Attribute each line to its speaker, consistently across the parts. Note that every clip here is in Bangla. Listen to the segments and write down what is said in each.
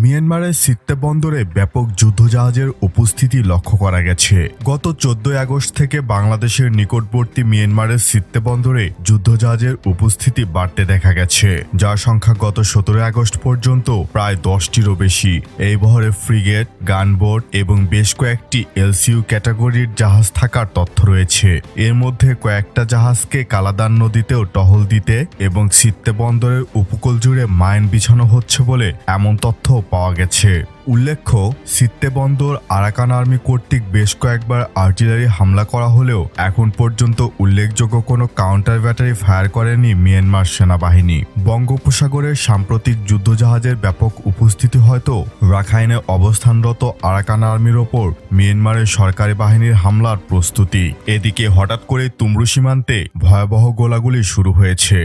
Speaker 1: মিয়ানমারের সিত্তে বন্দরে ব্যাপক যুদ্ধজাহাজের উপস্থিতি লক্ষ্য করা গেছে। গত 14 আগস্ট থেকে বাংলাদেশের নিকটবর্তী মিয়ানমারের সিত্তে বন্দরে যুদ্ধজাহাজের উপস্থিতি বাড়তে দেখা গেছে, যার সংখ্যা গত 17 আগস্ট পর্যন্ত প্রায় 10টিরও বেশি। এই বহরে ফ্রিগেট, গানবোট এবং বেশ কয়েকটি এলসিইউ ক্যাটাগরির জাহাজ থাকার তথ্য রয়েছে। এর মধ্যে কয়েকটা জাহাজকে কালাদান নদীতেও টহল দিতে এবং সিত্তে বন্দরের উপকূল জুড়ে মাইন বিছানো হচ্ছে বলে এমন তথ্য পাওয়া গেছে। উল্লেখ্য, সিত্তে বন্দর আরাকান আর্মি কর্তৃক বেশ কয়েকবার আর্টিলারি হামলা করা হলেও এখন পর্যন্ত উল্লেখযোগ্য কোনো কাউন্টার ব্যাটারি ফায়ার করেনি মিয়ানমার সেনাবাহিনী। বঙ্গোপসাগরের সাম্প্রতিক যুদ্ধজাহাজের ব্যাপক উপস্থিতি হয়তো রাখাইনে অবস্থানরত আরাকান আর্মির ওপর মিয়ানমারের সরকারি বাহিনীর হামলার প্রস্তুতি। এদিকে হঠাৎ করে তুমরু সীমান্তে ভয়াবহ গোলাগুলি শুরু হয়েছে।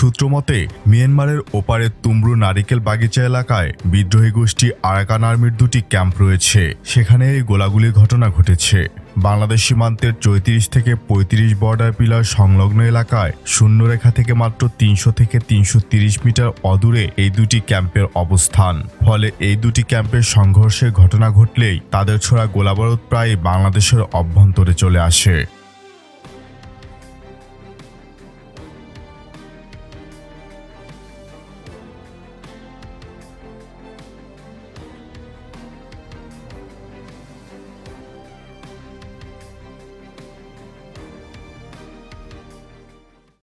Speaker 1: সূত্রমতে, মিয়ানমারের ওপারে তুমরু নারিকেল বাগিচা এলাকায় বিদ্রোহী গোষ্ঠী আরাকান আর্মির দুটি ক্যাম্প রয়েছে। সেখানে এই গোলাগুলির ঘটনা ঘটেছে। বাংলাদেশ সীমান্তের 34 থেকে 35 বর্ডার পিলার সংলগ্ন এলাকায় শূন্যরেখা থেকে মাত্র 300 থেকে 330 মিটার অদূরে এই দুটি ক্যাম্পের অবস্থান। ফলে এই দুটি ক্যাম্পের সংঘর্ষের ঘটনা ঘটলেই তাদের ছোড়া গোলাবারুদ প্রায় বাংলাদেশের অভ্যন্তরে চলে আসে।